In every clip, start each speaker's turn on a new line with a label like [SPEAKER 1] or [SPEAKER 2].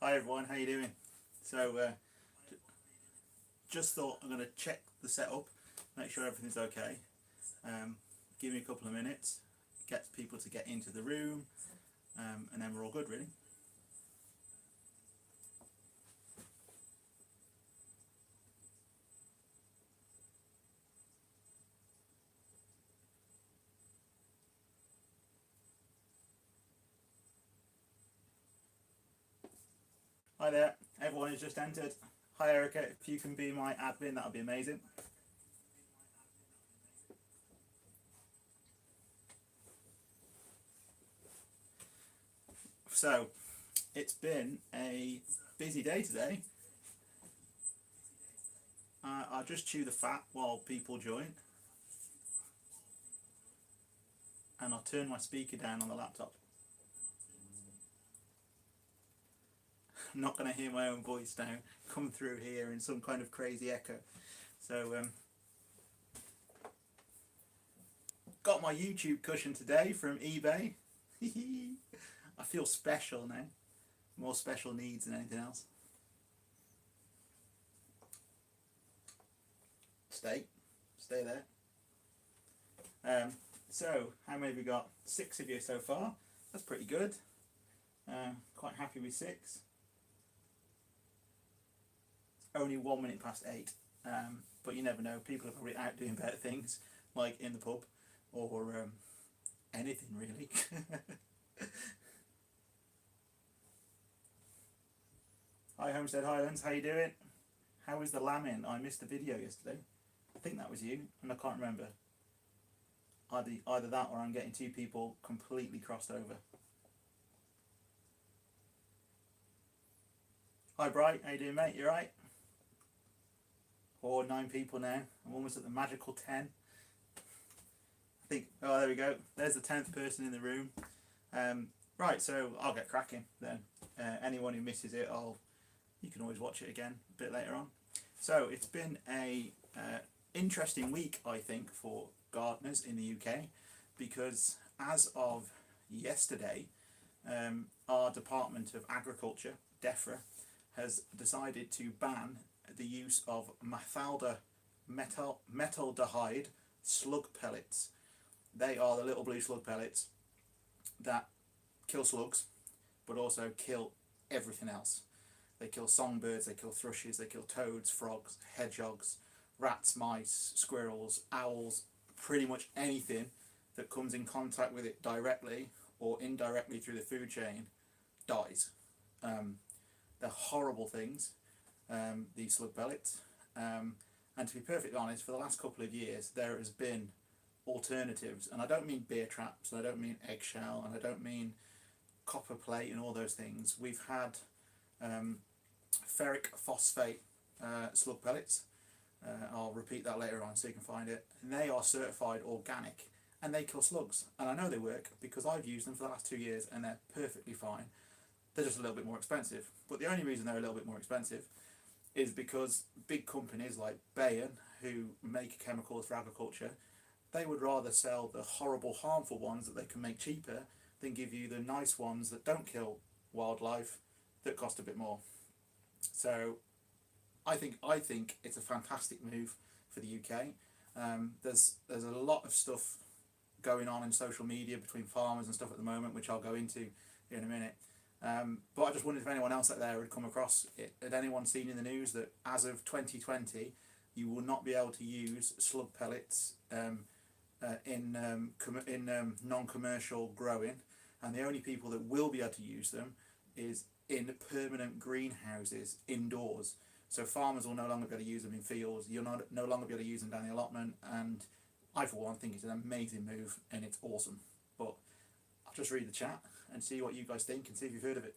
[SPEAKER 1] Hi everyone, how you doing? So, just thought I'm going to check the setup, make sure everything's okay. Give me a couple of minutes, get people to get into the room, and then we're all good, really. Hi there, everyone has just entered. Hi Erica, if you can be my admin, that would be amazing. So, it's been a busy day today. I'll just chew the fat while people join, and I'll turn my speaker down on the laptop. I'm not going to hear my own voice now come through here in some kind of crazy echo. So, got my YouTube cushion today from eBay. I feel special now. More special needs than anything else. Stay there. So, how many have we got? 6 of you so far. That's pretty good. Quite happy with 6. Only 1 minute past 8. But you never know. People are probably out doing better things, like in the pub, or anything really. Hi Homestead Highlands, how you doing? How was the lambing? I missed the video yesterday. I think that was you, and I can't remember. Either that or I'm getting 2 people completely crossed over. Hi Bright, how you doing mate? You right? Or 9 people now. I'm almost at the magical 10. I think, oh there we go. There's the 10th person in the room. Right, so I'll get cracking then. Anyone who misses it, you can always watch it again a bit later on. So it's been a interesting week, I think, for gardeners in the UK, because as of yesterday, our Department of Agriculture, DEFRA, has decided to ban the use of metaldehyde slug pellets. They are the little blue slug pellets that kill slugs, but also kill everything else. They kill songbirds, they kill thrushes, they kill toads, frogs, hedgehogs, rats, mice, squirrels, owls, pretty much anything that comes in contact with it directly or indirectly through the food chain dies. They're horrible things, these slug pellets. And to be perfectly honest, for the last couple of years there has been alternatives, and I don't mean beer traps, and I don't mean eggshell, and I don't mean copper plate and all those things. We've had ferric phosphate slug pellets. I'll repeat that later on so you can find it. And they are certified organic, and they kill slugs. And I know they work because I've used them for the last 2 years, and they're perfectly fine. They're just a little bit more expensive. But the only reason they're a little bit more expensive is because big companies like Bayer, who make chemicals for agriculture, they would rather sell the horrible, harmful ones that they can make cheaper than give you the nice ones that don't kill wildlife that cost a bit more. So I think it's a fantastic move for the UK. There's a lot of stuff going on in social media between farmers and stuff at the moment, which I'll go into in a minute. But I just wondered if anyone else out there had come across it. Had anyone seen in the news that as of 2020, you will not be able to use slug pellets in non-commercial growing, and the only people that will be able to use them is in permanent greenhouses indoors. So farmers will no longer be able to use them in fields. You'll no longer be able to use them down the allotment, and I for one think it's an amazing move and it's awesome. But I'll just read the chat and see what you guys think and see if you've heard of it.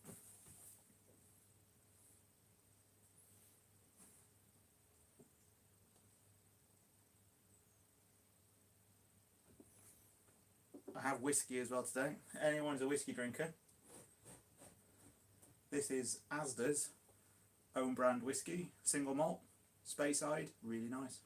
[SPEAKER 1] I have whiskey as well today. Anyone's a whiskey drinker? This is Asda's own brand whiskey, single malt, Speyside, really nice.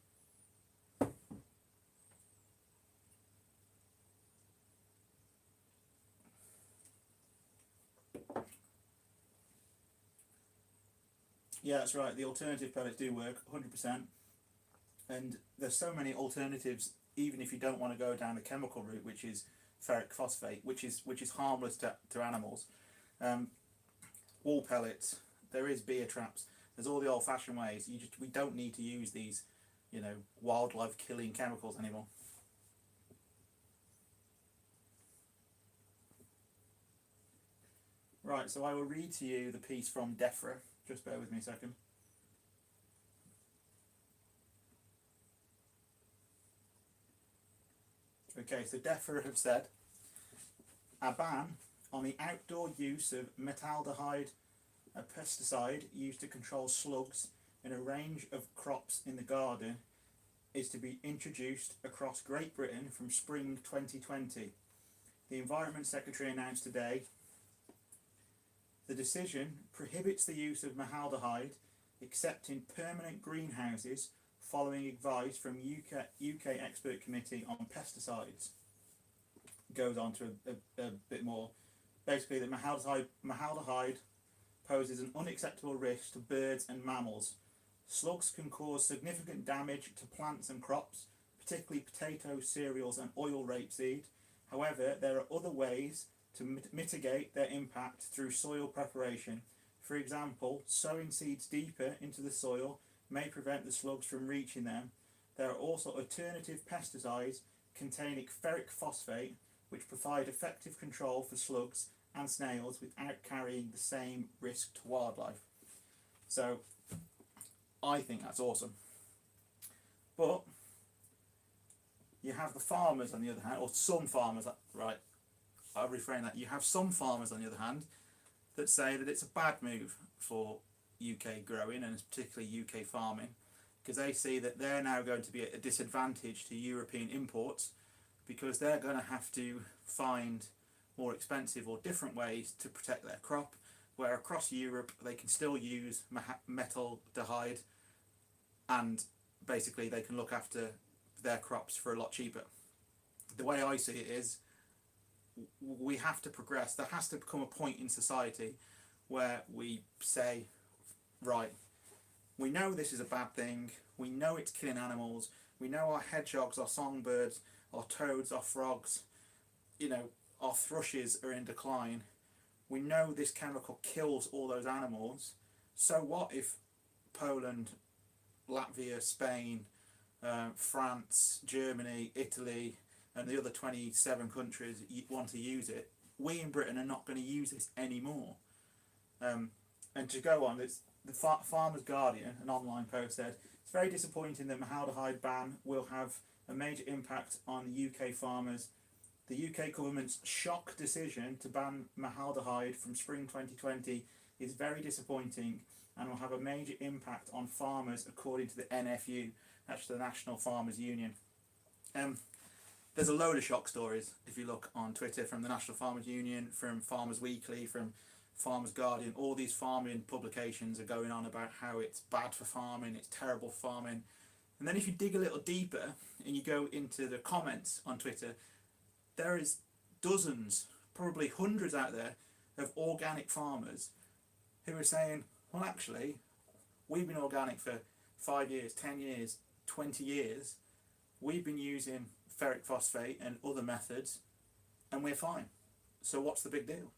[SPEAKER 1] Yeah, that's right. The alternative pellets do work 100%, and there's so many alternatives. Even if you don't want to go down the chemical route, which is ferric phosphate, which is harmless to animals, um, wall pellets. There is beer traps. There's all the old-fashioned ways. We don't need to use these, wildlife killing chemicals anymore. Right, so I will read to you the piece from DEFRA. Just bear with me a second. Okay, so DEFRA have said a ban on the outdoor use of metaldehyde, a pesticide used to control slugs in a range of crops in the garden, is to be introduced across Great Britain from spring 2020. The Environment Secretary announced today the decision prohibits the use of metaldehyde except in permanent greenhouses following advice from UK Expert Committee on Pesticides. Goes on to a bit more. Basically, that metaldehyde poses an unacceptable risk to birds and mammals. Slugs can cause significant damage to plants and crops, particularly potatoes, cereals and oil rapeseed. However, there are other ways to mitigate their impact through soil preparation. For example, sowing seeds deeper into the soil may prevent the slugs from reaching them. There are also alternative pesticides containing ferric phosphate, which provide effective control for slugs and snails without carrying the same risk to wildlife. So, I think that's awesome. But you have the farmers on the other hand, or some farmers, right? I'll reframe that. You have some farmers on the other hand that say that it's a bad move for UK growing and particularly UK farming, because they see that they're now going to be at a disadvantage to European imports because they're going to have to find more expensive or different ways to protect their crop, where across Europe they can still use metaldehyde and basically they can look after their crops for a lot cheaper. The way I see it is we have to progress. There has to become a point in society where we say, right, we know this is a bad thing, we know it's killing animals, we know our hedgehogs, our songbirds, our toads, our frogs, our thrushes are in decline. We know this chemical kills all those animals. So what if Poland, Latvia, Spain, France, Germany, Italy, and the other 27 countries want to use it? We in Britain are not going to use this anymore. And to go on, the Farmer's Guardian, an online post, said it's very disappointing that metaldehyde ban will have a major impact on the UK farmers. The UK government's shock decision to ban metaldehyde from spring 2020 is very disappointing and will have a major impact on farmers, according to the NFU, that's the National Farmers Union. There's a load of shock stories if you look on Twitter from the National Farmers Union, from Farmers Weekly, from Farmers Guardian. All these farming publications are going on about how it's bad for farming, it's terrible for farming. And then if you dig a little deeper and you go into the comments on Twitter, there is dozens, probably hundreds out there of organic farmers who are saying, well, actually, we've been organic for 5 years, 10 years, 20 years. We've been using ferric phosphate and other methods and we're fine. So what's the big deal?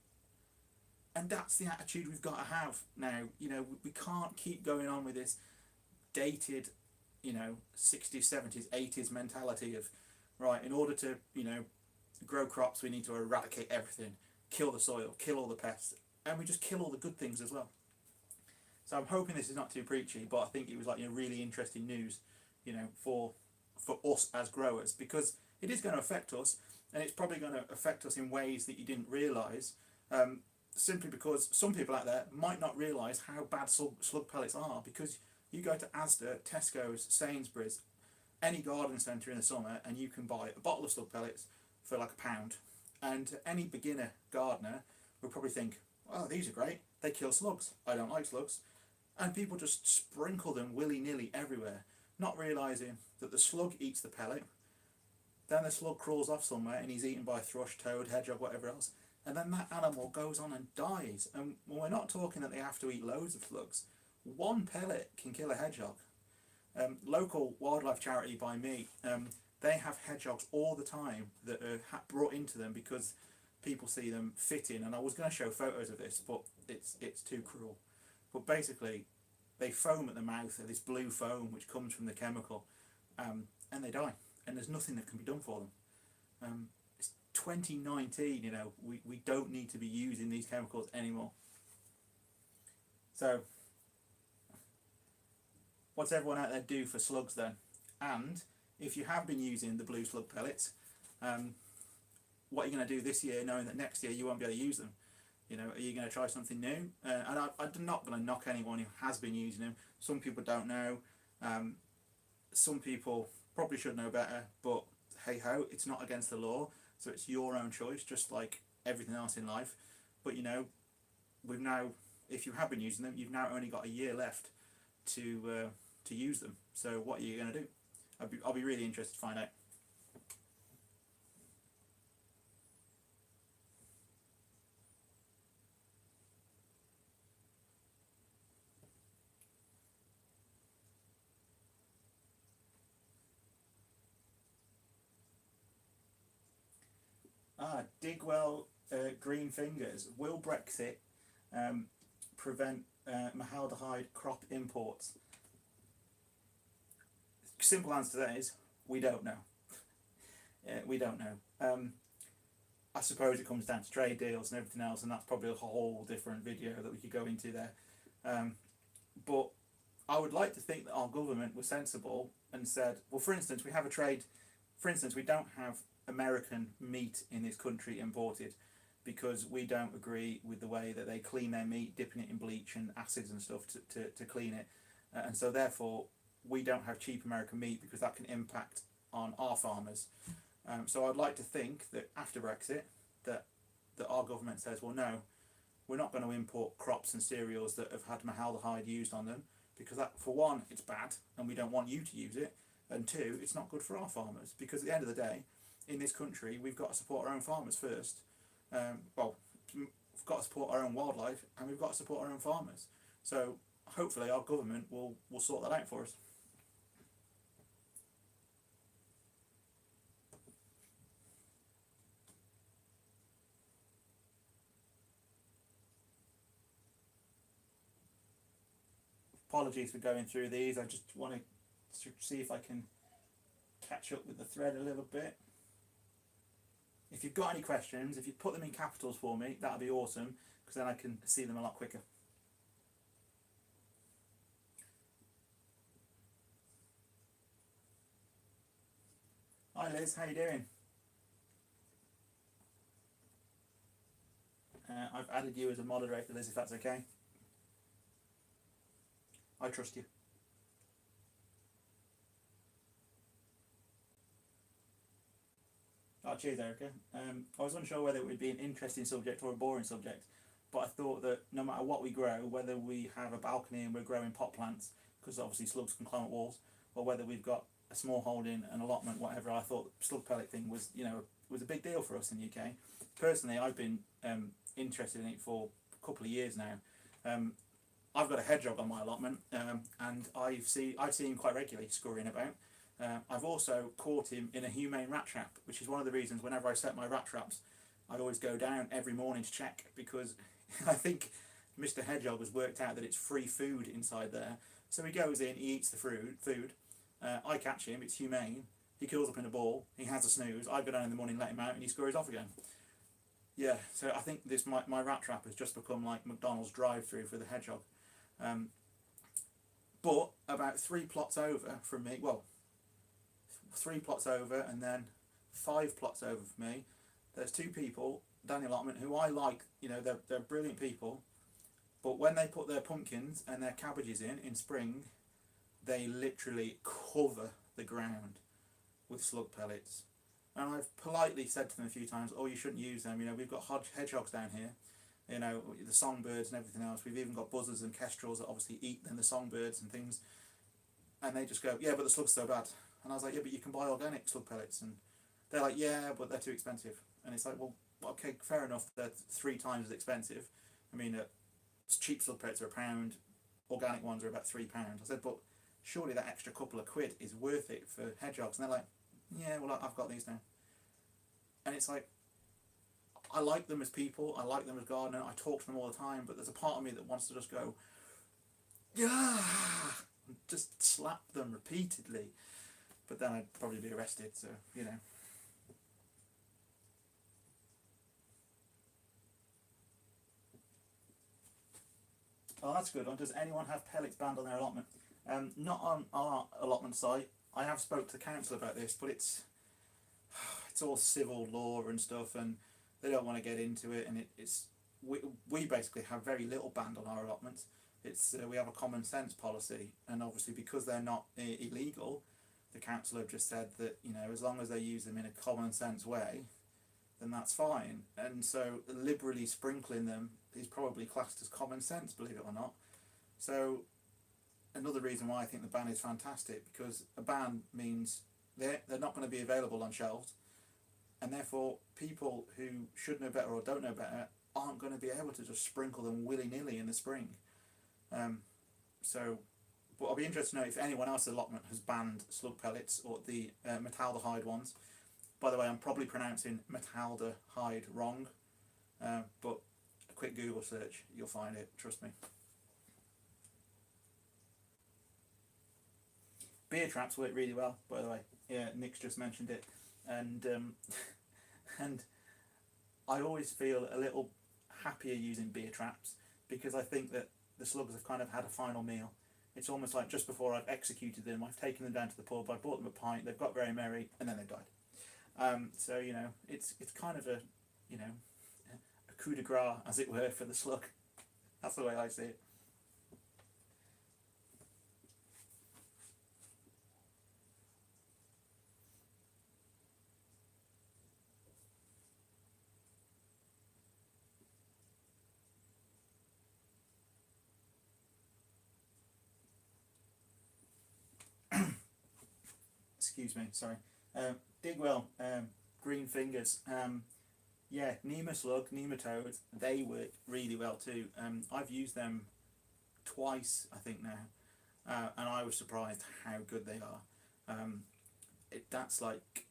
[SPEAKER 1] And that's the attitude we've got to have now. We can't keep going on with this dated, 60s, 70s, 80s mentality of, right, in order to, grow crops, we need to eradicate everything, kill the soil, kill all the pests, and we just kill all the good things as well. So I'm hoping this is not too preachy, but I think it was really interesting news, for us as growers, because it is going to affect us, and it's probably going to affect us in ways that you didn't realise, simply because some people out there might not realise how bad slug pellets are, because you go to Asda, Tesco's, Sainsbury's, any garden centre in the summer, and you can buy a bottle of slug pellets for like £1, and any beginner gardener will probably think, oh, these are great, they kill slugs, I don't like slugs, and people just sprinkle them willy-nilly everywhere, not realising that the slug eats the pellet, then the slug crawls off somewhere and he's eaten by a thrush, toad, hedgehog, whatever else, and then that animal goes on and dies. And we're not talking that they have to eat loads of slugs. One pellet can kill a hedgehog. Local wildlife charity by me, they have hedgehogs all the time that are brought into them because people see them fitting. And I was going to show photos of this, but it's too cruel. But basically, they foam at the mouth, of this blue foam which comes from the chemical, and they die. And there's nothing that can be done for them. It's 2019, we don't need to be using these chemicals anymore. So, what's everyone out there do for slugs then? And if you have been using the blue slug pellets, what are you going to do this year, knowing that next year you won't be able to use them? Are you going to try something new? And I'm not going to knock anyone who has been using them. Some people don't know. Some people probably should know better, but hey ho, it's not against the law, so it's your own choice, just like everything else in life. But we've now, if you have been using them, you've now only got a year left to use them. So what are you going to do? I'll be really interested to find out. Digwell Green Fingers. Will Brexit prevent maldehyde crop imports? Simple answer to that is we don't know. We don't know. I suppose it comes down to trade deals and everything else, and that's probably a whole different video that we could go into there. But I would like to think that our government was sensible and said, well, for instance, we have a trade. For instance, we don't have American meat in this country imported because we don't agree with the way that they clean their meat, dipping it in bleach and acids and stuff to clean it. And so therefore we don't have cheap American meat because that can impact on our farmers. So I'd like to think that after Brexit that our government says, well, no, we're not going to import crops and cereals that have had maldehyde used on them, because that, for one, it's bad and we don't want you to use it, and two, it's not good for our farmers, because at the end of the day, in this country, we've got to support our own farmers first. We've got to support our own wildlife, and we've got to support our own farmers. So hopefully our government will sort that out for us. Apologies for going through these. I just want to see if I can catch up with the thread a little bit. If you've got any questions, if you put them in capitals for me, that'd be awesome, because then I can see them a lot quicker. Hi Liz, how you doing? I've added you as a moderator, Liz, if that's okay. I trust you. Oh, cheers, Erica. I was unsure whether it would be an interesting subject or a boring subject, but I thought that no matter what we grow, whether we have a balcony and we're growing pot plants, because obviously slugs can climb up walls, or whether we've got a small holding, an allotment, whatever, I thought the slug pellet thing was, was a big deal for us in the UK. Personally, I've been interested in it for a couple of years now. I've got a hedgehog on my allotment, and I've seen him quite regularly scurrying about. I've also caught him in a humane rat trap, which is one of the reasons whenever I set my rat traps, I always go down every morning to check, because I think Mr. Hedgehog has worked out that it's free food inside there. So he goes in, he eats the food. I catch him, it's humane. He curls up in a ball, he has a snooze. I go down in the morning, let him out, and he scurries off again. Yeah, so I think my rat trap has just become like McDonald's drive-through for the hedgehog. But about 3 plots over from me, well, 3 plots over and then 5 plots over from me, there's 2 people down the allotment who I like. They're brilliant people, but when they put their pumpkins and their cabbages in spring, they literally cover the ground with slug pellets. And I've politely said to them a few times, oh, you shouldn't use them, we've got hedgehogs down here, the songbirds and everything else. We've even got buzzards and kestrels that obviously eat them, the songbirds and things. And they just go, yeah, but the slug's so bad. And I was like, yeah, but you can buy organic slug pellets. And they're like, yeah, but they're too expensive. And it's like, well, okay, fair enough, they're 3 times as expensive. I mean, cheap slug pellets are £1. organic ones are about £3. I said, but surely that extra couple of quid is worth it for hedgehogs. And they're like, yeah, well, I've got these now. And it's like, I like them as people, I like them as gardener, I talk to them all the time, but there's a part of me that wants to just go, yeah, and just slap them repeatedly. But then I'd probably be arrested, so, you know. Oh, that's good. Does anyone have pellets banned on their allotment? Not on our allotment site. I have spoke to the council about this, but it's all civil law and stuff, and they don't want to get into it. And we basically have very little banned on our allotments. We have a common sense policy, and obviously because they're not illegal, the council have just said that, you know, as long as they use them in a common sense way, then that's fine. And so liberally sprinkling them is probably classed as common sense, believe it or not. So another reason why I think the ban is fantastic, because a ban means they're not going to be available on shelves, and therefore people who should know better or don't know better aren't going to be able to just sprinkle them willy-nilly in the spring. But I'll be interested to know if anyone else's allotment has banned slug pellets or the metaldehyde ones. By the way, I'm probably pronouncing metaldehyde wrong, but a quick Google search, you'll find it, trust me. Beer traps work really well, by the way. Yeah, Nick's just mentioned it, and and I always feel a little happier using beer traps, because I think that the slugs have kind of had a final meal. It's almost like just before I've executed them, I've taken them down to the pub, I bought them a pint, they've got very merry, and then they've died. So, you know, it's kind of a coup de grace, as it were, for the slug. That's the way I see it. Excuse me, sorry. Dig well, green fingers. Yeah, nematodes, they work really well too. I've used them twice, I think now, and I was surprised how good they are. That's like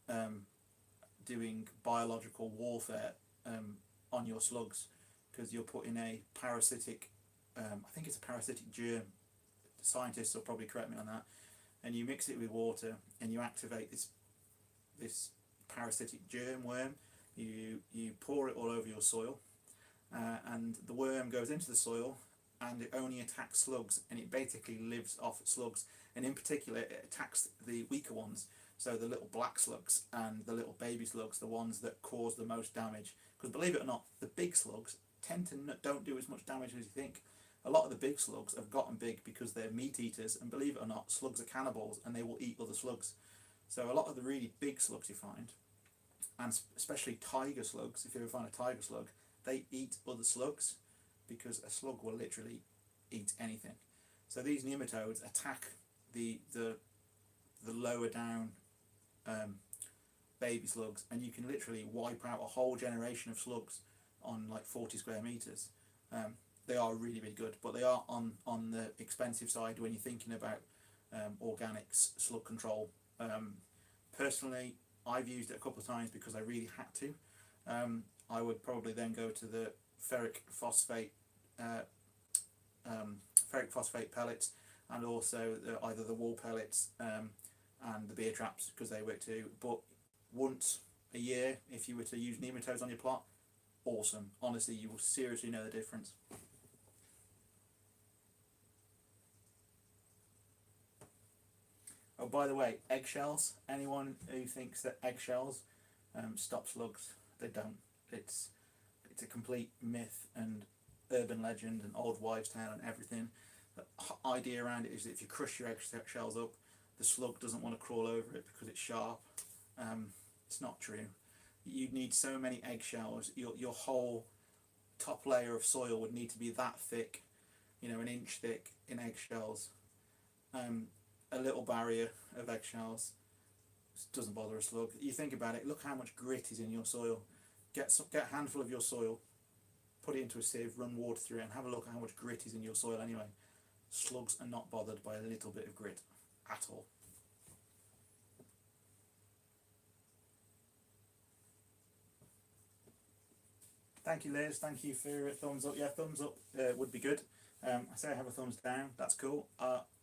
[SPEAKER 1] doing biological warfare on your slugs, because you're putting a parasitic, I think it's a parasitic germ. Scientists will probably correct me on that. And you mix it with water, and you activate this parasitic germ worm. You pour it all over your soil, and the worm goes into the soil, and it only attacks slugs, and it basically lives off slugs, and in particular it attacks the weaker ones, so the little black slugs and the little baby slugs, the ones that cause the most damage. Because believe it or not, the big slugs tend to don't do as much damage as you think. A lot of the big slugs have gotten big because they're meat eaters, and believe it or not, slugs are cannibals and they will eat other slugs. So a lot of the really big slugs you find, and especially tiger slugs, if you ever find a tiger slug, they eat other slugs, because a slug will literally eat anything. So these nematodes attack the lower down baby slugs, and you can literally wipe out a whole generation of slugs on like 40 square meters. They are really, really good, but they are on the expensive side when you're thinking about organics slug control. Personally, I've used it a couple of times because I really had to. I would probably then go to the ferric phosphate pellets, and also either the wall pellets and the beer traps, because they work too. But once a year, if you were to use nematodes on your plot, awesome. Honestly, you will seriously know the difference. Oh, by the way, eggshells. Anyone who thinks that eggshells stop slugs, they don't. It's a complete myth and urban legend and old wives' tale and everything. The idea around it is that if you crush your eggshells up, the slug doesn't want to crawl over it because it's sharp. It's not true. You need so many eggshells. Your whole top layer of soil would need to be that thick, you know, an inch thick in eggshells. A little barrier of eggshells doesn't bother a slug. You think about it, look how much grit is in your soil. Get a handful of your soil, put it into a sieve, run water through it, and have a look at how much grit is in your soil anyway. slugs are not bothered by a little bit of grit at all. Thank you, Liz. Thank you for a thumbs up. Yeah, thumbs up would be good. I say I have a thumbs down. That's cool.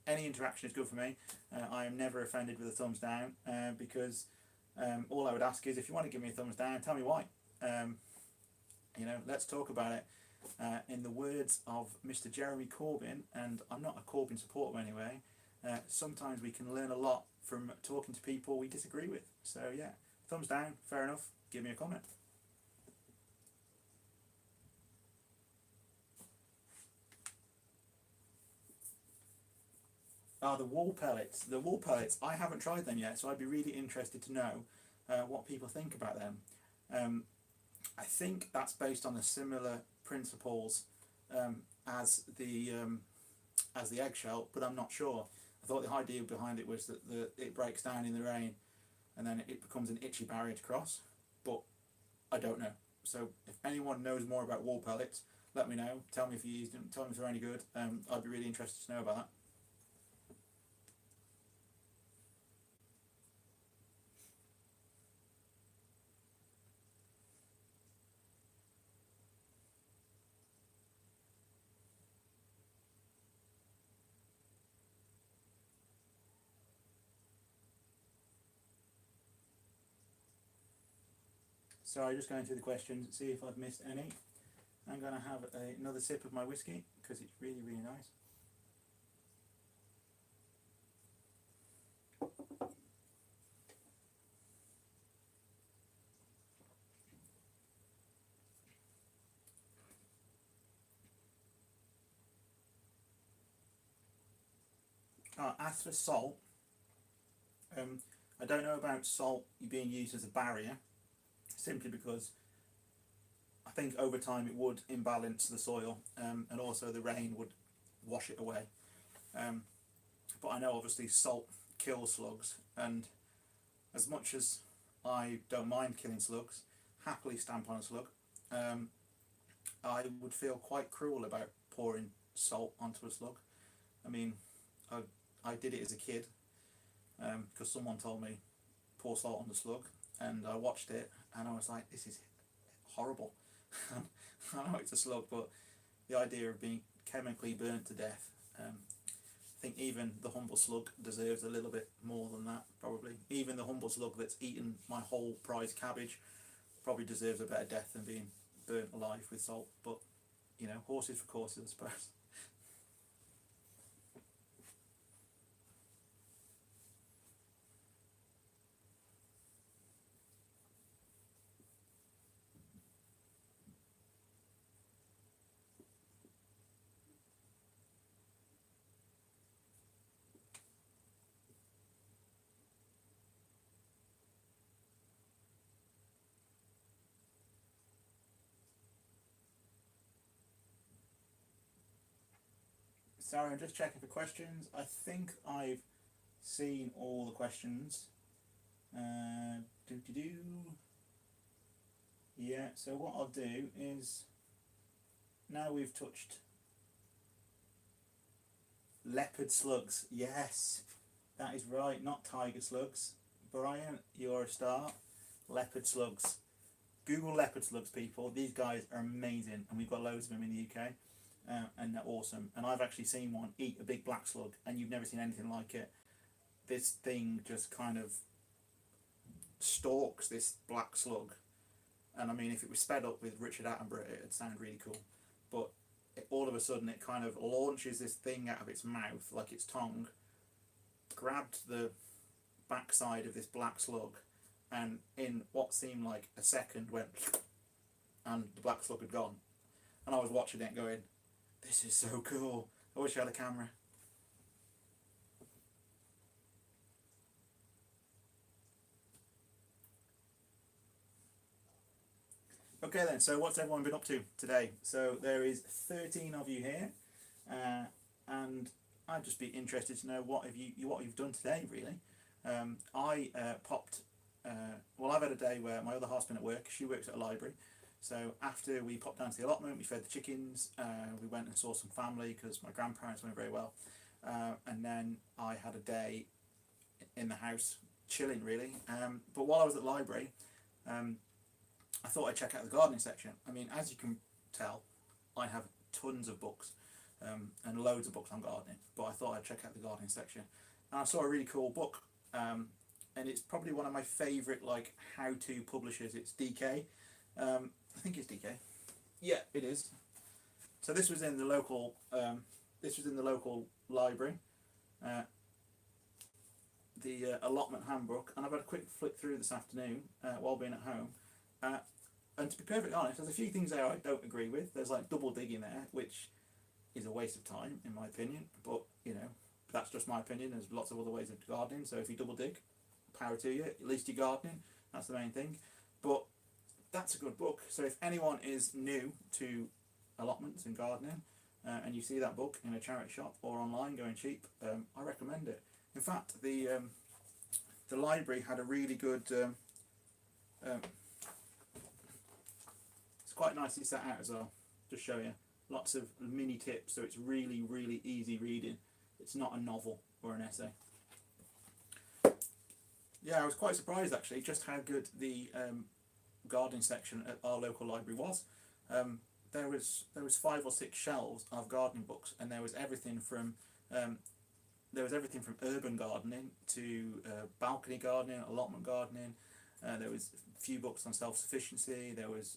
[SPEAKER 1] Any interaction is good for me. I am never offended with a thumbs down because all I would ask is if you want to give me a thumbs down, tell me why. You know, let's talk about it. In the words of Mr. Jeremy Corbyn, and I'm not a Corbyn supporter anyway, sometimes we can learn a lot from talking to people we disagree with. So yeah, thumbs down, fair enough. Give me a comment. The wool pellets. The wool pellets, I haven't tried them yet, so I'd be really interested to know what people think about them. I think that's based on the similar principles as the eggshell, but I'm not sure. I thought the idea behind it was that it breaks down in the rain, and then it becomes an itchy barrier to cross. But I don't know. So if anyone knows more about wool pellets, let me know. Tell me if you used them. Tell me if they're any good. I'd be really interested to know about that. Sorry, just going through the questions, see if I've missed any. I'm going to have another sip of my whiskey because it's really, really nice. As for salt, I don't know about salt being used as a barrier, simply because I think over time it would imbalance the soil, and also the rain would wash it away. But I know obviously salt kills slugs, and as much as I don't mind killing slugs, happily stamp on a slug, I would feel quite cruel about pouring salt onto a slug. I mean, I did it as a kid because someone told me pour salt on the slug, and I watched it and I was like, this is horrible. I know it's a slug, but the idea of being chemically burnt to death, I think even the humble slug deserves a little bit more than that, probably. Even the humble slug that's eaten my whole prize cabbage probably deserves a better death than being burnt alive with salt. But, you know, horses for courses, I suppose. Sorry, I'm just checking for questions. I think I've seen all the questions. Do. Yeah, so what I'll do is, now we've touched leopard slugs. Yes, that is right, not tiger slugs. Brian, you're a star. Leopard slugs. Google leopard slugs, people. These guys are amazing, and we've got loads of them in the UK. And they're awesome. And I've actually seen one eat a big black slug, and you've never seen anything like it. This thing just kind of stalks this black slug, and I mean, if it was sped up with Richard Attenborough, it'd sound really cool. But all of a sudden, it kind of launches this thing out of its mouth, like its tongue, grabbed the backside of this black slug, and in what seemed like a second went, and the black slug had gone. And I was watching it going, this is so cool. I wish I had a camera. Okay then, so what's everyone been up to today? So there is 13 of you here, and I'd just be interested to know what you've done today, really. I popped. Well, I've had a day where my other half's been at work. She works at a library, So after we popped down to the allotment, we fed the chickens, we went and saw some family because my grandparents weren't very well, and then I had a day in the house chilling really. But while I was at the library, I thought I'd check out the gardening section. I mean, as you can tell, I have tons of books and loads of books on gardening, but I thought I'd check out the gardening section. And I saw a really cool book, and it's probably one of my favourite like how-to publishers. It's DK. I think it's DK. Yeah, it is. So this was in the local. This was in the local library. The allotment handbook, and I've had a quick flick through this afternoon while being at home. And to be perfectly honest, there's a few things there I don't agree with. There's like double digging there, which is a waste of time in my opinion. But you know, that's just my opinion. There's lots of other ways of gardening. So if you double dig, power to you. At least you're gardening. That's the main thing. But that's a good book. So if anyone is new to allotments and gardening, and you see that book in a charity shop or online going cheap, I recommend it. In fact, the library had a really good. It's quite nicely set out as well. Just show you lots of mini tips, so it's really really easy reading. It's not a novel or an essay. Yeah, I was quite surprised actually just how good the gardening section at our local library was. There was 5 or 6 shelves of gardening books, and there was everything from urban gardening to balcony gardening, allotment gardening. There was a few books on self-sufficiency. There was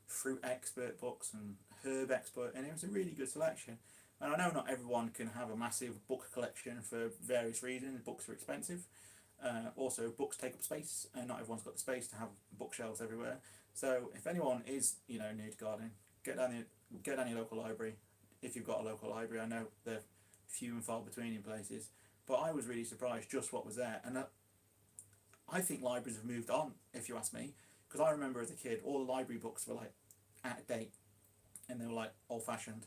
[SPEAKER 1] fruit expert books and herb expert, and it was a really good selection. And I know not everyone can have a massive book collection for various reasons. Books are expensive. Also, books take up space, and not everyone's got the space to have bookshelves everywhere. So, if anyone is new to gardening, get down your local library. If you've got a local library, I know they're few and far between in places, but I was really surprised just what was there. And I think libraries have moved on, if you ask me, because I remember as a kid, all the library books were like out of date, and they were like old fashioned.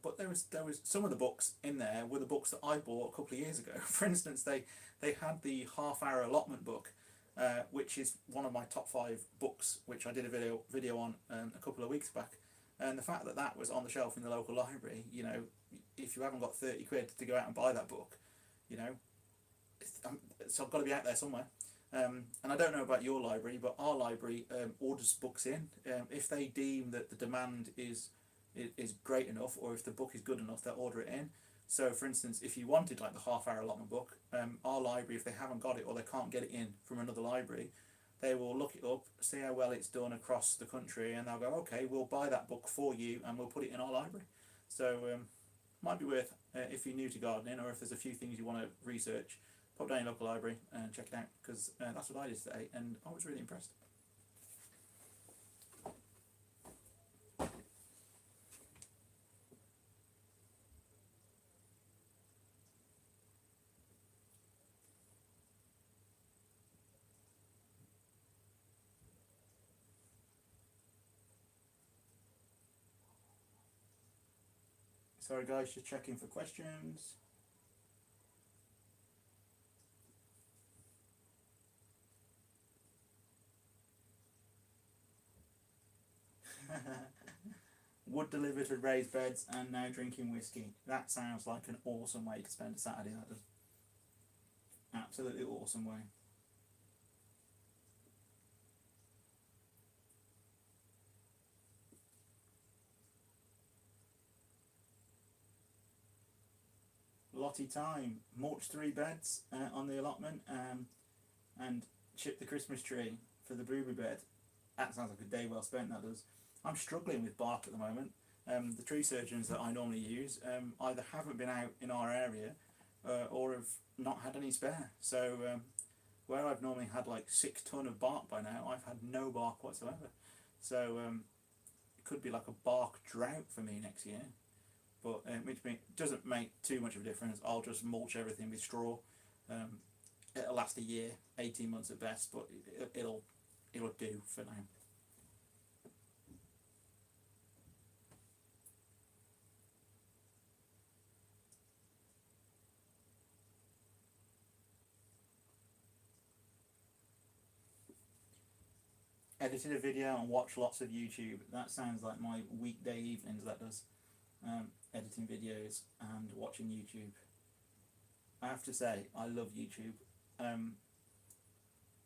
[SPEAKER 1] But there was some of the books in there were the books that I bought a couple of years ago. For instance, they had the half-hour allotment book, which is one of my top 5 books, which I did a video on a couple of weeks back. And the fact that that was on the shelf in the local library, you know, if you haven't got 30 quid to go out and buy that book, you know, it's got to be out there somewhere. And I don't know about your library, but our library orders books in. If they deem that the demand is great enough, or if the book is good enough, they'll order it in. So for instance, if you wanted like the half-hour allotment book, our library, if they haven't got it or they can't get it in from another library, they will look it up, see how well it's done across the country, and they'll go, okay, we'll buy that book for you and we'll put it in our library. So might be worth, if you're new to gardening, or if there's a few things you want to research, pop down your local library and check it out, because that's what I did today, and I was really impressed. Sorry guys, just checking for questions. Wood delivered with raised beds and now drinking whiskey. That sounds like an awesome way to spend a Saturday, that does. Absolutely awesome way. Lottie time. Mulch 3 beds on the allotment, and chip the Christmas tree for the blueberry bed. That sounds like a day well spent, that does. I'm struggling with bark at the moment. The tree surgeons that I normally use either haven't been out in our area or have not had any spare. So where I've normally had like 6 ton of bark by now, I've had no bark whatsoever. So it could be like a bark drought for me next year. But which doesn't make too much of a difference. I'll just mulch everything with straw. It'll last a year, 18 months at best, but it'll do for now. editing a video and watch lots of YouTube. That sounds like my weekday evenings, that does. Editing videos and watching YouTube. I have to say, I love YouTube.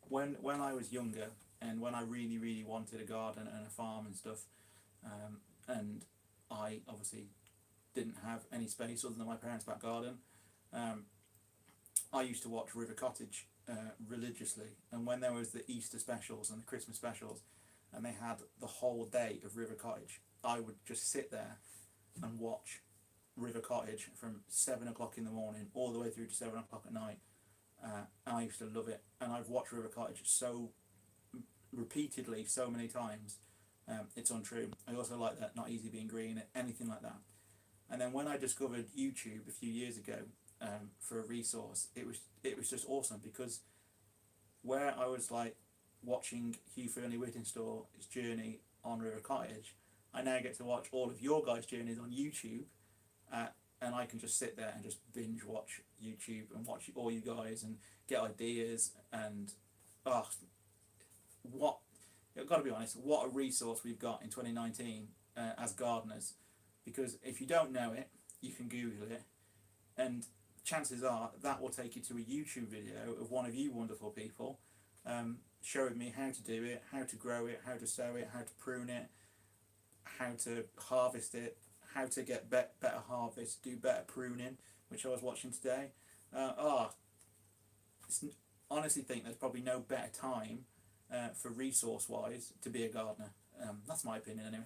[SPEAKER 1] When I was younger and when I really wanted a garden and a farm and stuff, and I obviously didn't have any space other than my parents' back garden, I used to watch River Cottage religiously. And when there was the Easter specials and the Christmas specials, and they had the whole day of River Cottage, I would just sit there and watch River Cottage from 7 o'clock in the morning all the way through to 7 o'clock at night. And I used to love it. And I've watched River Cottage so repeatedly, so many times. It's untrue. I also like that Not Easy Being Green, anything like that. And then when I discovered YouTube a few years ago for a resource, it was just awesome, because where I was like watching Hugh Fearnley-Whittingstall's journey on River Cottage, I now get to watch all of your guys' journeys on YouTube, and I can just sit there and just binge watch YouTube and watch all you guys and get ideas and what, I've got to be honest, what a resource we've got in 2019 as gardeners, because if you don't know it, you can Google it, and chances are that will take you to a YouTube video of one of you wonderful people showing me how to do it, how to grow it, how to sow it, how to prune it, how to harvest it, how to get better harvest, do better pruning, which I was watching today. Honestly think there's probably no better time for resource wise to be a gardener. That's my opinion anyway.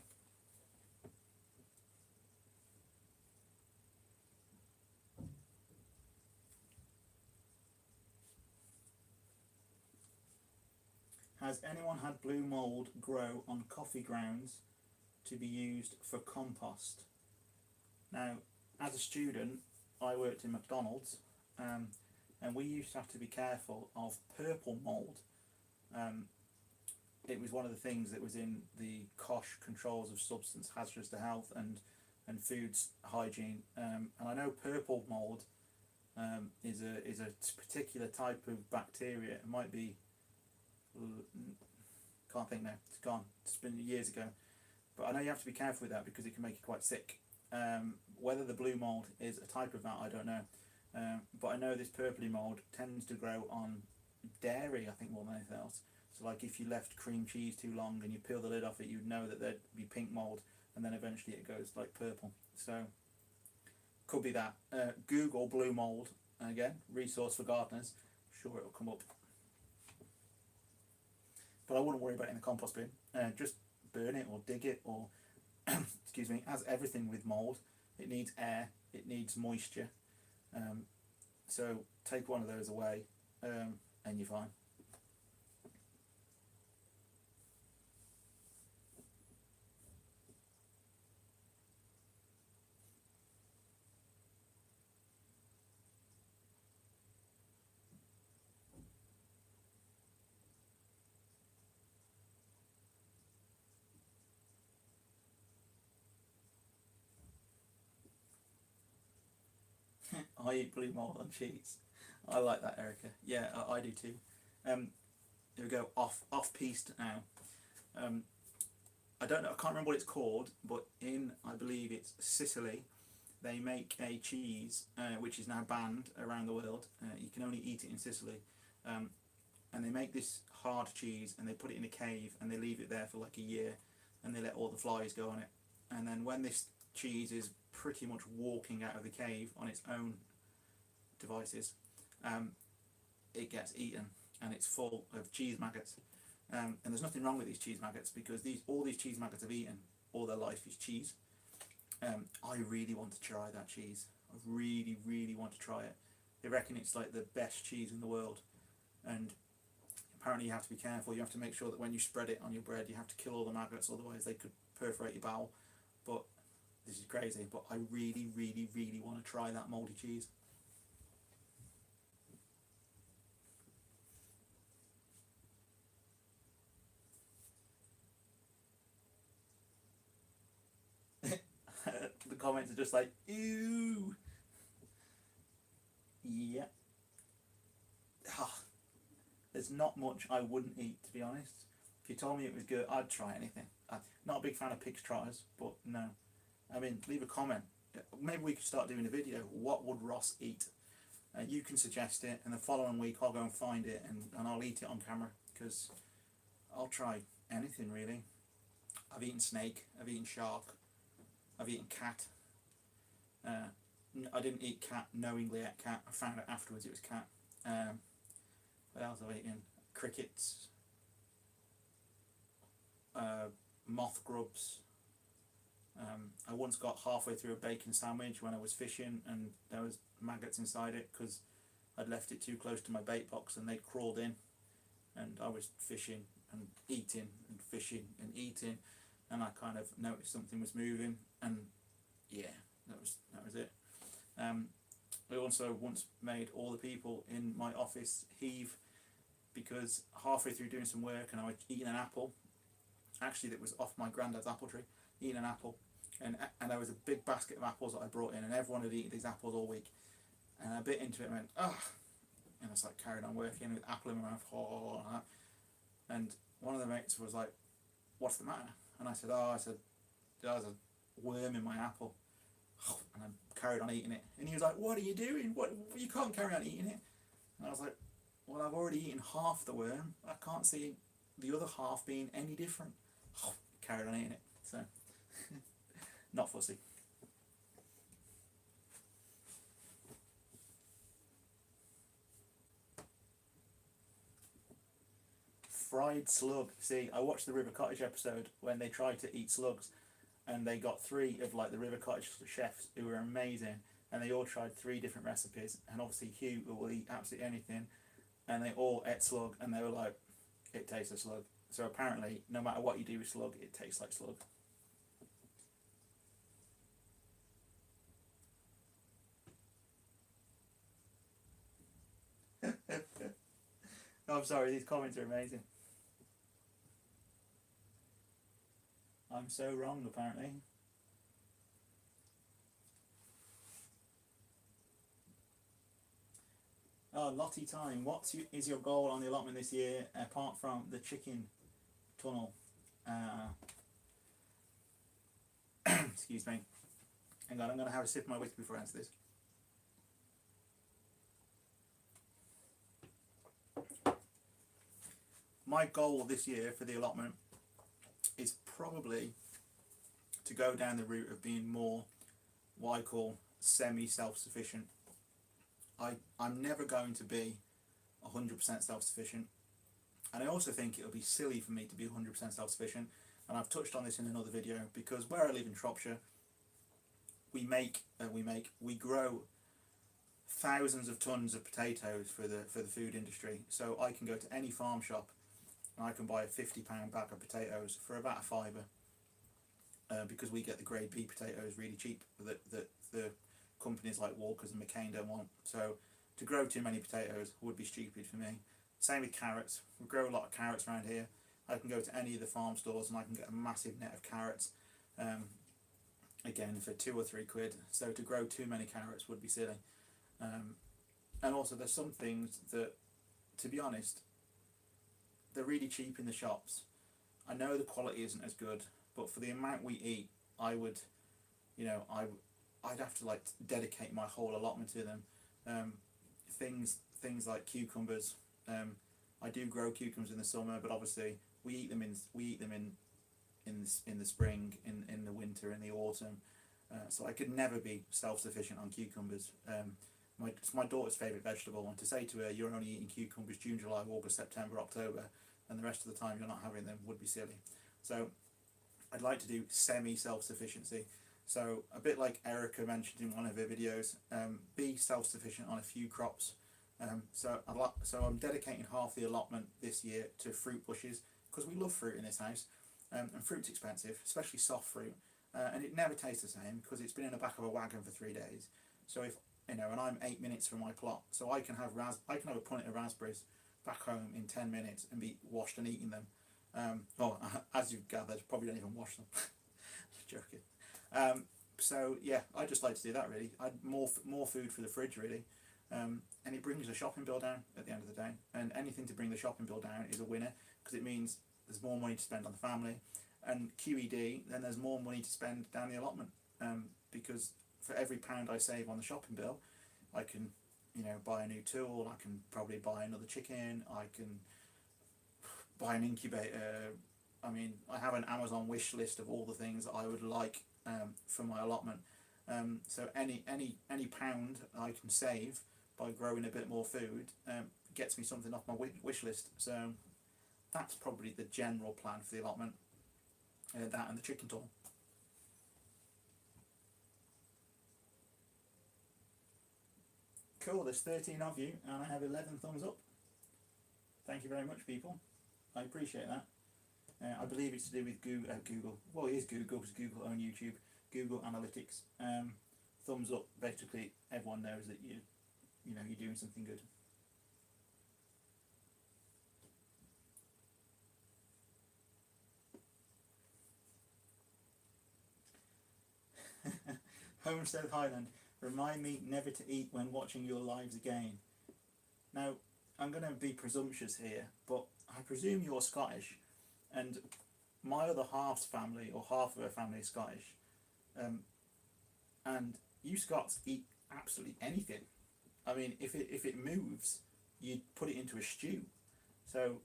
[SPEAKER 1] Has anyone had blue mould grow on coffee grounds to be used for compost? Now, as a student, I worked in McDonald's, and we used to have to be careful of purple mould. It was one of the things that was in the COSH controls of substance hazardous to health and foods hygiene. And I know purple mould is a particular type of bacteria. It might be, can't think now, it's gone, it's been years ago, but I know you have to be careful with that because it can make you quite sick. Whether the blue mould is a type of that, I don't know, but I know this purpley mould tends to grow on dairy, I think, more than anything else. So like if you left cream cheese too long and you peel the lid off it, you'd know that there'd be pink mould, and then eventually it goes like purple. So could be that. Google blue mould, and again, resource for gardeners, sure it'll come up. But I wouldn't worry about it in the compost bin. Just burn it or dig it, or excuse me, as everything with mould, it needs air, it needs moisture. So take one of those away and you're fine. I eat blue mould on cheese. I like that, Erica. Yeah, I do too. Here we go, off piste now. I don't know, I can't remember what it's called, but in, I believe it's Sicily, they make a cheese which is now banned around the world. You can only eat it in Sicily. And they make this hard cheese and they put it in a cave and they leave it there for like a year and they let all the flies go on it. And then when this cheese is pretty much walking out of the cave on its own devices, it gets eaten and it's full of cheese maggots. And there's nothing wrong with these cheese maggots because all these cheese maggots have eaten all their life is cheese. I really want to try that cheese. I really want to try it. They reckon it's like the best cheese in the world, and apparently you have to be careful. You have to make sure that when you spread it on your bread you have to kill all the maggots, otherwise they could perforate your bowel. But this is crazy, but I really want to try that mouldy cheese. The comments are just like, ew. Yeah. There's not much I wouldn't eat, to be honest. If you told me it was good, I'd try anything. I'm not a big fan of pig's trotters, but no. I mean, leave a comment. Maybe we could start doing a video. What would Ross eat? You can suggest it, and the following week I'll go and find it, and I'll eat it on camera, because I'll try anything really. I've eaten snake, I've eaten shark, I've eaten cat. I didn't eat cat knowingly at cat. I found out afterwards it was cat. What else have I eaten? Crickets, moth grubs. I once got halfway through a bacon sandwich when I was fishing, and there was maggots inside it because I'd left it too close to my bait box and they crawled in, and I was fishing and eating and fishing and eating, and I kind of noticed something was moving, and yeah, that was it. I also once made all the people in my office heave because halfway through doing some work and I was eating an apple, actually that was off my granddad's apple tree, eating an apple, and there was a big basket of apples that I brought in, and everyone had eaten these apples all week, and I bit into it and went, ugh, and I was like carried on working with apple in my mouth, oh, like that. And one of the mates was like, what's the matter? And I said, there's a worm in my apple, and I carried on eating it, and he was like, what are you doing? What, you can't carry on eating it. And I was like, well, I've already eaten half the worm, I can't see the other half being any different. Carried on eating it, so not fussy. Fried slug. See, I watched the River Cottage episode when they tried to eat slugs, and they got 3 of like the River Cottage chefs who were amazing, and they all tried 3 different recipes, and obviously Hugh will eat absolutely anything, and they all ate slug, and they were like, it tastes like slug. So apparently, no matter what you do with slug, it tastes like slug. I'm sorry, these comments are amazing. I'm so wrong, apparently. Oh, Lottie time. What is your goal on the allotment this year, apart from the chicken tunnel? Excuse me. Hang on, I'm going to have a sip of my whiskey before I answer this. My goal this year for the allotment is probably to go down the route of being more what I call semi-self-sufficient. I'm never going to be 100% self-sufficient, and I also think it would be silly for me to be 100% self-sufficient, and I've touched on this in another video, because where I live in Shropshire, we grow thousands of tons of potatoes for the food industry. So I can go to any farm shop and I can buy a £50 bag of potatoes for about a fiver, because we get the grade B potatoes really cheap that the companies like Walkers and McCain don't want. So to grow too many potatoes would be stupid for me. Same with carrots. We grow a lot of carrots around here. I can go to any of the farm stores and I can get a massive net of carrots, again for 2 or 3 quid. So to grow too many carrots would be silly. And also there's some things that, to be honest, they're really cheap in the shops. I know the quality isn't as good, but for the amount we eat, I would, I'd have to like dedicate my whole allotment to them. Things like cucumbers. I do grow cucumbers in the summer, but obviously we eat them in the spring, in the winter, in the autumn. So I could never be self-sufficient on cucumbers. It's my daughter's favourite vegetable, and to say to her you're only eating cucumbers June, July, August, September, October, and the rest of the time you're not having them would be silly. So I'd like to do semi-self-sufficiency. So a bit like Erica mentioned in one of her videos, be self-sufficient on a few crops. So I'm dedicating half the allotment this year to fruit bushes, because we love fruit in this house, and fruit's expensive, especially soft fruit, and it never tastes the same because it's been in the back of a wagon for 3 days. So if and I'm 8 minutes from my plot, so I can have a punnet of raspberries back home in 10 minutes and be washed and eating them. As you've gathered, probably don't even wash them. Joking. So yeah, I just like to do that really. More food for the fridge really, and it brings the shopping bill down at the end of the day. And anything to bring the shopping bill down is a winner, because it means there's more money to spend on the family, and QED, then there's more money to spend down the allotment, because for every pound I save on the shopping bill, I can, you know, buy a new tool, I can probably buy another chicken, I can buy an incubator. I mean, I have an Amazon wish list of all the things that I would like for my allotment. So any pound I can save by growing a bit more food gets me something off my wish list. So that's probably the general plan for the allotment. That and the chicken tool. Cool, there's 13 of you and I have 11 thumbs up. Thank you very much, people. I appreciate that. I believe it's to do with Google. Well, it is Google, because Google own YouTube. Google Analytics. Thumbs up. Basically, everyone knows that you know you're doing something good. Homestead Highland. Remind me never to eat when watching your lives again. Now, I'm going to be presumptuous here, but I presume you're Scottish, and my other half's family, or half of her family, is Scottish, and you Scots eat absolutely anything. I mean, if it moves, you'd put it into a stew. So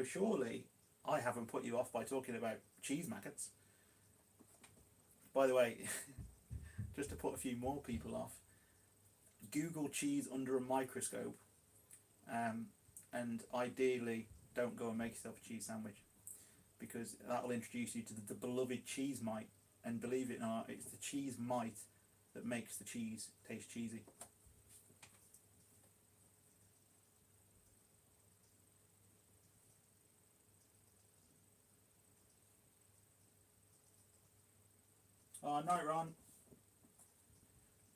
[SPEAKER 1] surely I haven't put you off by talking about cheese maggots. By the way, just to put a few more people off, Google cheese under a microscope, and ideally don't go and make yourself a cheese sandwich, because that will introduce you to the beloved cheese mite, and believe it or not, it's the cheese mite that makes the cheese taste cheesy. Oh, night, Ron.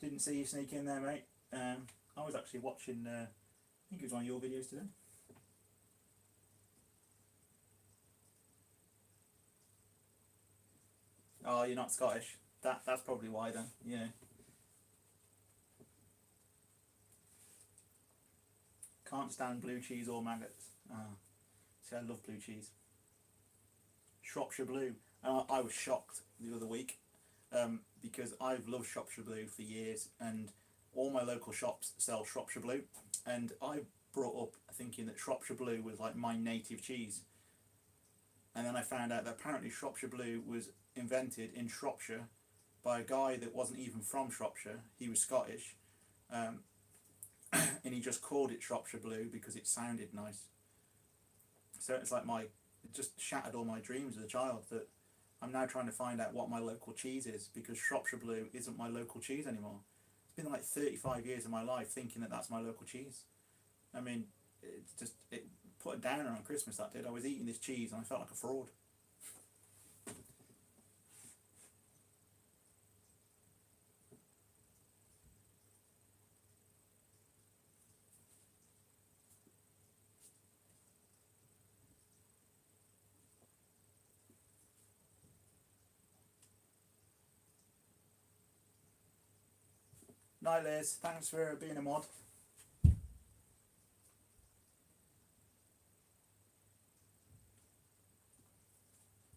[SPEAKER 1] Didn't see you sneak in there, mate. I was actually watching, I think it was one of your videos today. Oh, you're not Scottish. That's probably why then, yeah. Can't stand blue cheese or maggots. See, I love blue cheese. Shropshire Blue. And I was shocked the other week, because I've loved Shropshire Blue for years, and all my local shops sell Shropshire Blue, and I brought up thinking that Shropshire Blue was like my native cheese, and then I found out that apparently Shropshire Blue was invented in Shropshire by a guy that wasn't even from Shropshire. He was Scottish, and he just called it Shropshire Blue because it sounded nice. So it's like it just shattered all my dreams as a child, that I'm now trying to find out what my local cheese is, because Shropshire Blue isn't my local cheese anymore. It's been like 35 years of my life thinking that that's my local cheese. I mean, it put a downer on Christmas, that did. I was eating this cheese and I felt like a fraud. Night, Liz. Thanks for being a mod.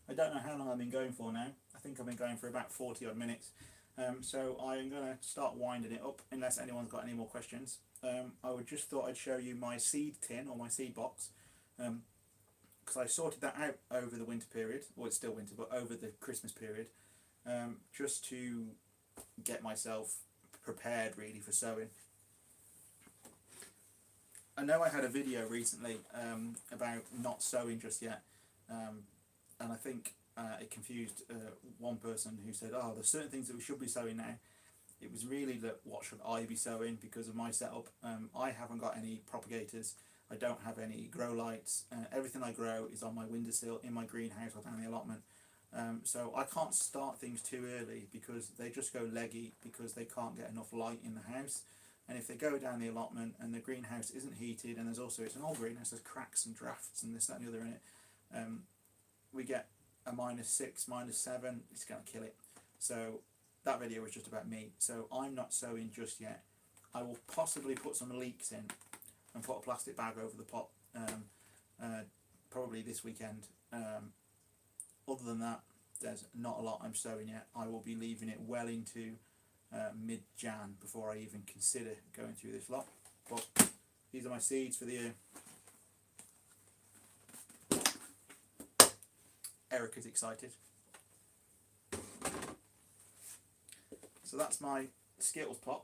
[SPEAKER 1] I don't know how long I've been going for now. I think I've been going for about 40 odd minutes. So I'm going to start winding it up, unless anyone's got any more questions. I would just thought I'd show you my seed tin, or my seed box, because I sorted that out over the winter period, or it's still winter, but over the Christmas period, just to get myself prepared really for sowing. I know I had a video recently about not sowing just yet, and I think it confused one person who said, oh, there's certain things that we should be sowing now. It was really that what should I be sowing because of my setup. I haven't got any propagators, I don't have any grow lights, everything I grow is on my windowsill in my greenhouse or down the allotment. So I can't start things too early because they just go leggy because they can't get enough light in the house. And if they go down the allotment and the greenhouse isn't heated, and it's an old greenhouse, there's cracks and drafts and this, that and the other in it, we get a -6, -7, it's going to kill it. So that video was just about me. So I'm not sowing just yet. I will possibly put some leeks in and put a plastic bag over the pot, probably this weekend. Other than that, there's not a lot I'm sowing yet. I will be leaving it well into mid-Jan before I even consider going through this lot. But these are my seeds for the year. Erica's excited. So that's my Skittles pot.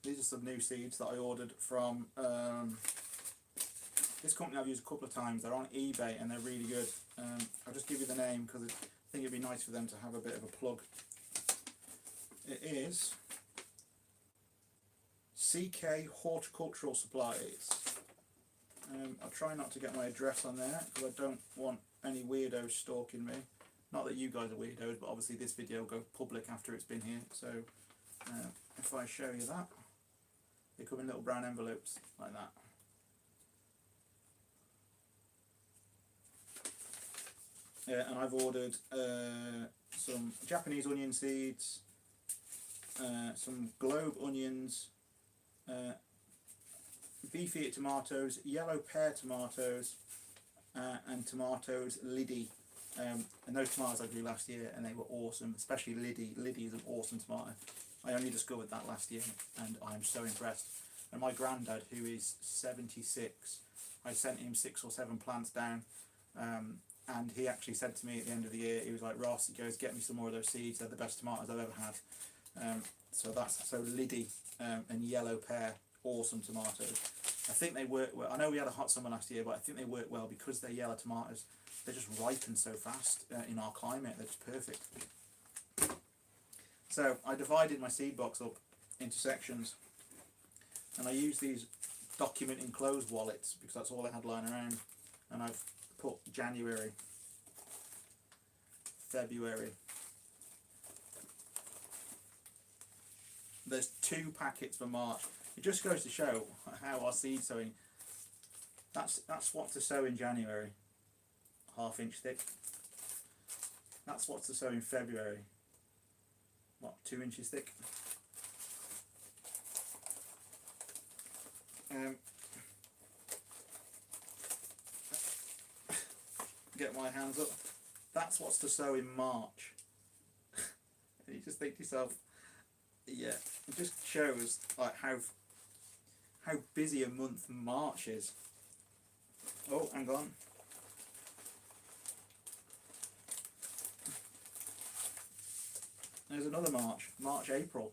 [SPEAKER 1] These are some new seeds that I ordered from this company I've used a couple of times. They're on eBay and they're really good. I'll just give you the name because I think it'd be nice for them to have a bit of a plug. It is CK Horticultural Supplies. I'll try not to get my address on there because I don't want any weirdos stalking me. Not that you guys are weirdos, but obviously this video will go public after it's been here. So if I show you that, they come in little brown envelopes like that. And I've ordered some Japanese onion seeds, some globe onions, beefeater tomatoes, yellow pear tomatoes, and tomatoes Liddy. And those tomatoes I grew last year and they were awesome, especially Liddy. Liddy is an awesome tomato. I only discovered that last year and I'm so impressed. And my granddad, who is 76, I sent him 6 or 7 plants down, and he actually said to me at the end of the year, he was like, Ross, he goes, get me some more of those seeds, they're the best tomatoes I've ever had. So Liddy and yellow pear, awesome tomatoes. I think they work well. I know we had a hot summer last year, but I think they work well because they're yellow tomatoes. They just ripen so fast in our climate, they're just perfect. So I divided my seed box up into sections, and I use these document enclosed wallets because that's all I had lying around, and I've put January, February. There's 2 packets for March. It just goes to show how our seed sowing, that's what to sow in January, 1/2 inch thick. That's what to sow in February, what, 2 inches thick. Get my hands up. That's what's to sow in March. And you just think to yourself, yeah, it just shows like how busy a month March is. Oh, hang on. There's another March, April.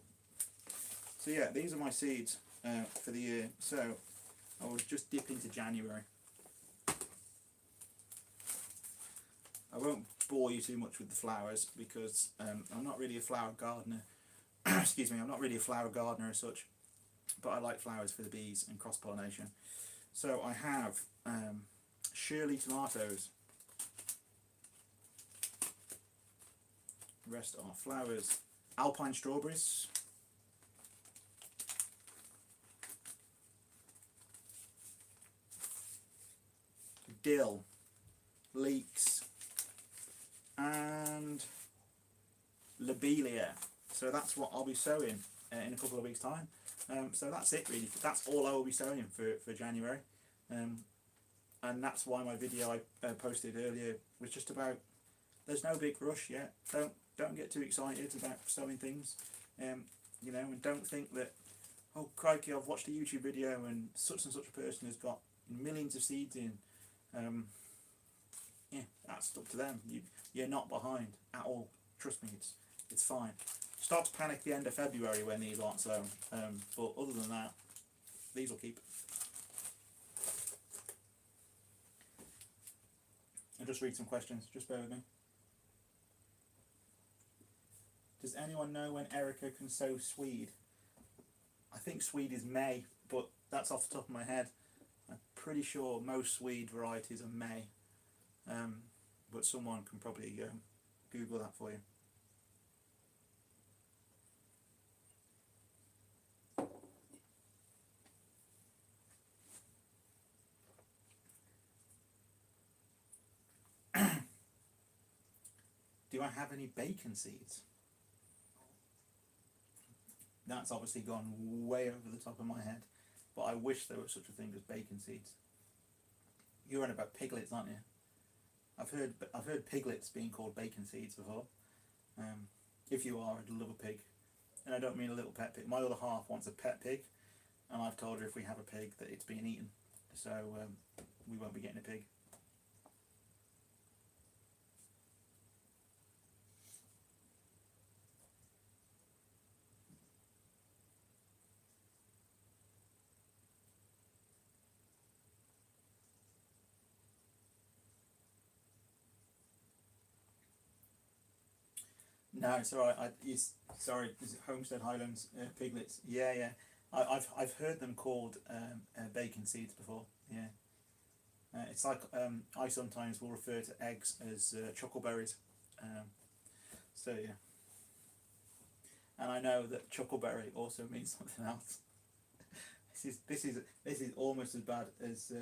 [SPEAKER 1] So yeah, these are my seeds for the year. So I will just dip into January. I won't bore you too much with the flowers because I'm not really a flower gardener. Excuse me, I'm not really a flower gardener as such, but I like flowers for the bees and cross-pollination. So I have Shirley tomatoes. The rest are flowers. Alpine strawberries. Dill. Leeks. And lobelia. So that's what I'll be sowing in a couple of weeks' time. So that's it really. That's all I will be sowing for January. And that's why my video I posted earlier was just about, there's no big rush yet. Don't get too excited about sowing things. You know, and don't think that, oh crikey, I've watched a YouTube video and such a person has got millions of seeds in. Yeah, that's up to them. You're not behind at all. Trust me, it's fine. Start to panic the end of February when these aren't sown. But other than that, these will keep. I'll just read some questions. Just bear with me. Does anyone know when Erica can sow swede? I think swede is May, but that's off the top of my head. I'm pretty sure most swede varieties are May. But someone can probably Google that for you. Do I have any bacon seeds? That's obviously gone way over the top of my head. but I wish there was such a thing as bacon seeds. You're on about piglets, aren't you? I've heard piglets being called bacon seeds before. If you are, I'd love a pig, and I don't mean a little pet pig. My other half wants a pet pig, and I've told her if we have a pig that it's being eaten, so we won't be getting a pig. No, it's all right. Sorry, is it Homestead Highlands piglets? Yeah, yeah. I've heard them called bacon seeds before. Yeah. It's like I sometimes will refer to eggs as chuckleberries. So yeah. And I know that chuckleberry also means something else. This is almost as bad as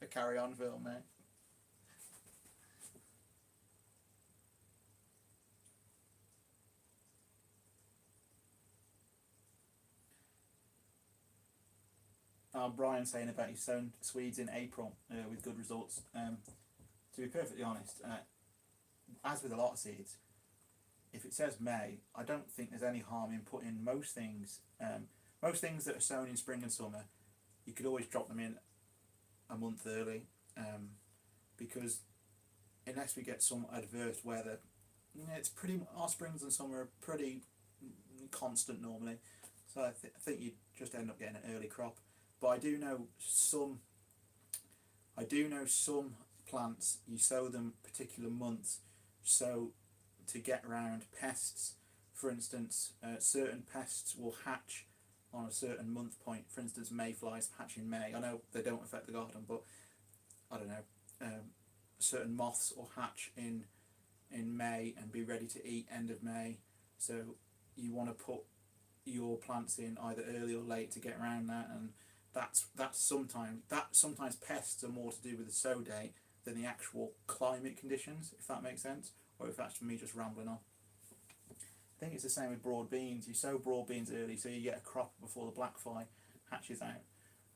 [SPEAKER 1] a Carry On film now. Brian saying about he's sown Swedes in April with good results. To be perfectly honest, as with a lot of seeds, if it says May, I don't think there's any harm in putting most things that are sown in spring and summer. You could always drop them in a month early, because unless we get some adverse weather, it's pretty. Our springs and summer are pretty constant normally, so I think you just end up getting an early crop. But I do know some plants you sow them particular months, so to get around pests. For instance, certain pests will hatch on a certain month point. For instance, mayflies hatch in May. I know they don't affect the garden, but I don't know. Certain moths will hatch in May and be ready to eat end of May. So you want to put your plants in either early or late to get around that, and that's sometimes pests are more to do with the sow date than the actual climate conditions, if that makes sense, or if that's me just rambling on. I think it's the same with broad beans. You sow broad beans early so you get a crop before the black fly hatches out,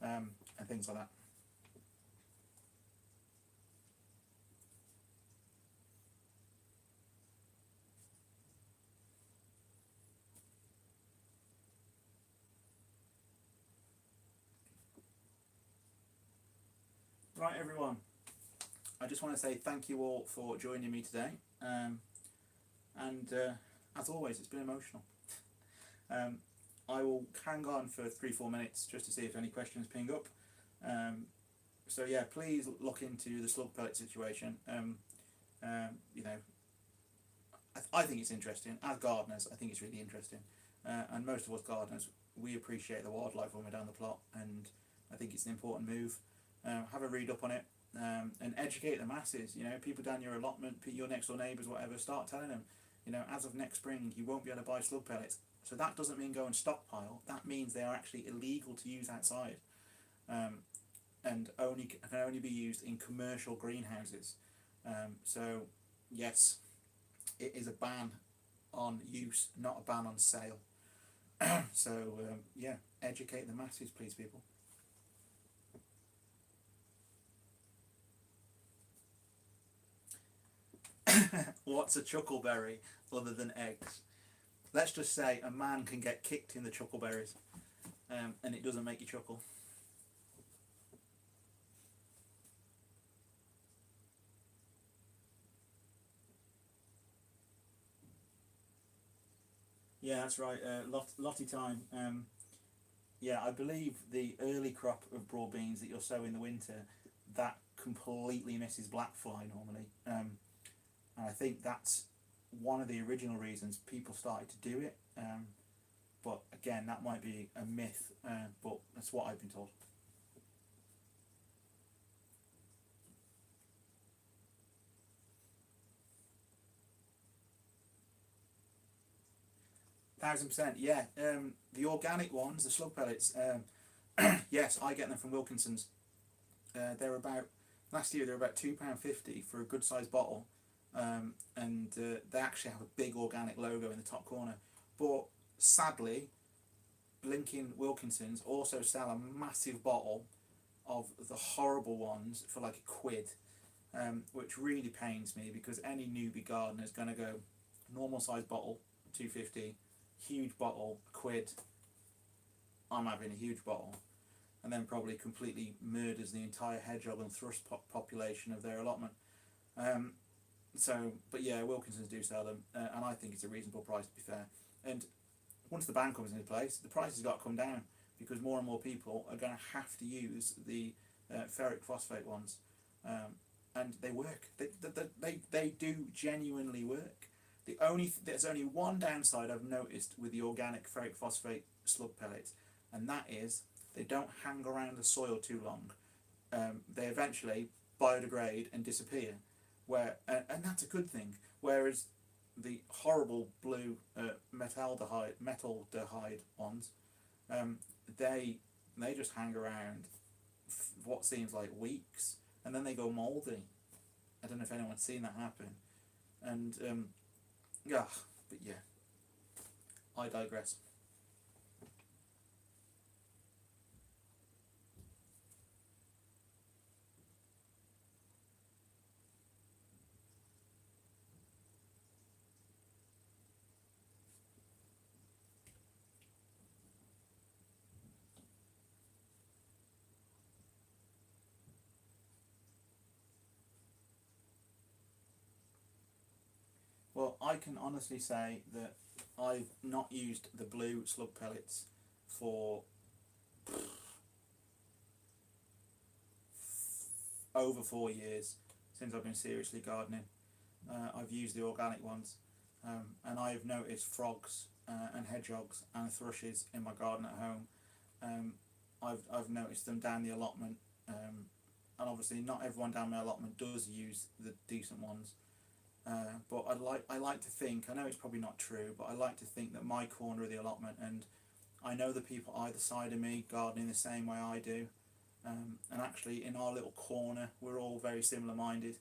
[SPEAKER 1] and things like that. Right, everyone, I just want to say thank you all for joining me today, and as always, it's been emotional. I will hang on for 3-4 minutes just to see if any questions ping up. So yeah, please look into the slug pellet situation. You know, I think it's interesting. As gardeners, I think it's really interesting, and most of us gardeners, we appreciate the wildlife when we're down the plot, and I think it's an important move. Have a read up on it, and educate the masses. You know, people down your allotment, your next door neighbours, whatever. Start telling them, you know, as of next spring, you won't be able to buy slug pellets. So that doesn't mean go and stockpile. That means they are actually illegal to use outside, and can only be used in commercial greenhouses. So yes, it is a ban on use, not a ban on sale. So yeah, educate the masses, please, people. What's a chuckleberry other than eggs? Let's just say a man can get kicked in the chuckleberries, and it doesn't make you chuckle. Yeah, that's right. Lottie time. Yeah, I believe the early crop of broad beans that you'll sow in the winter, that completely misses black fly normally. And I think that's one of the original reasons people started to do it. But again, that might be a myth, but that's what I've been told. 1000%, yeah. The organic ones, the slug pellets, yes, I get them from Wilkinson's. They're about, last year they were about £2.50 for a good sized bottle, and they actually have a big organic logo in the top corner. But sadly, blinking Wilkinsons also sell a massive bottle of the horrible ones for like £1, which really pains me because any newbie gardener is going to go normal size bottle, £2.50, huge bottle, £1. I'm having a huge bottle, and then probably completely murders the entire hedgehog and thrush population of their allotment. But yeah, Wilkinsons do sell them, and I think it's a reasonable price to be fair. And once the ban comes into place, the price has got to come down because more and more people are going to have to use the ferric phosphate ones, and they work. They do genuinely work. There's only one downside I've noticed with the organic ferric phosphate slug pellets, and that is they don't hang around the soil too long. They eventually biodegrade and disappear, and that's a good thing. Whereas the horrible blue metaldehyde ones, they just hang around what seems like weeks, and then they go moldy. I don't know if anyone's seen that happen, and yeah, but yeah, I digress. Well, I can honestly say that I've not used the blue slug pellets for over 4 years since I've been seriously gardening. I've used the organic ones, and I've noticed frogs and hedgehogs and thrushes in my garden at home. I've noticed them down the allotment, and obviously not everyone down my allotment does use the decent ones. But I like to think, I know it's probably not true, but I like to think that my corner of the allotment, and I know the people either side of me gardening the same way I do, and actually in our little corner we're all very similar minded.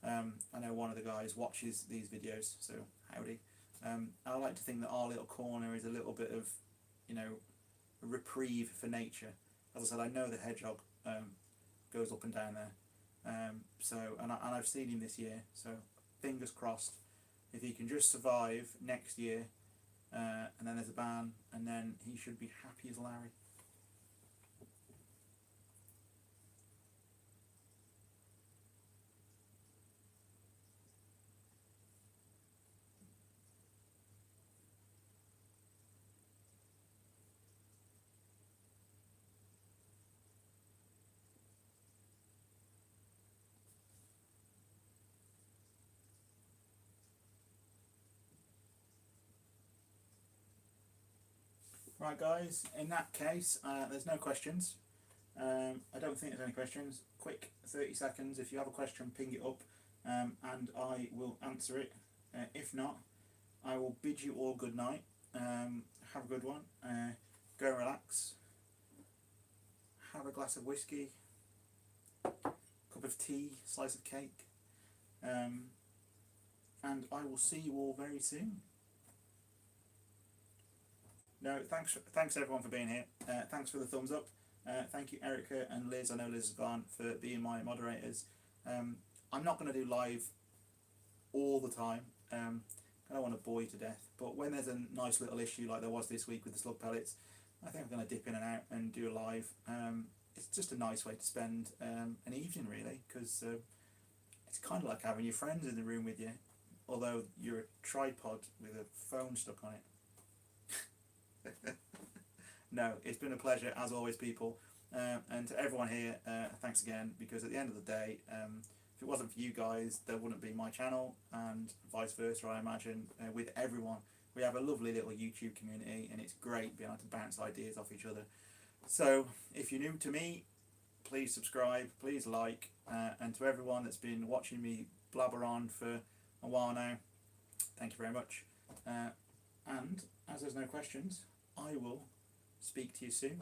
[SPEAKER 1] I know one of the guys watches these videos, so howdy. I like to think that our little corner is a little bit of, a reprieve for nature. As I said, I know the hedgehog goes up and down there, and I've seen him this year, so fingers crossed if he can just survive next year, and then there's a ban, and then he should be happy as Larry. Right guys, in that case, there's no questions. I don't think there's any questions. Quick 30 seconds, if you have a question, ping it up, and I will answer it. If not, I will bid you all good night. Have a good one. Go relax. Have a glass of whiskey, cup of tea, slice of cake, and I will see you all very soon. No, thanks everyone for being here. Thanks for the thumbs up. Thank you Erica and Liz, I know Liz has gone, for being my moderators. I'm not going to do live all the time. I don't want to bore you to death, but when there's a nice little issue like there was this week with the slug pellets, I think I'm going to dip in and out and do a live. It's just a nice way to spend an evening really, because it's kind of like having your friends in the room with you, although you're a tripod with a phone stuck on it. No, it's been a pleasure as always, people, and to everyone here, thanks again, because at the end of the day, if it wasn't for you guys, there wouldn't be my channel, and vice versa, I imagine. With everyone, we have a lovely little YouTube community, and it's great being able to bounce ideas off each other. So if you're new to me, please subscribe, please like, and to everyone that's been watching me blabber on for a while now, thank you very much. And as there's no questions, I will speak to you soon.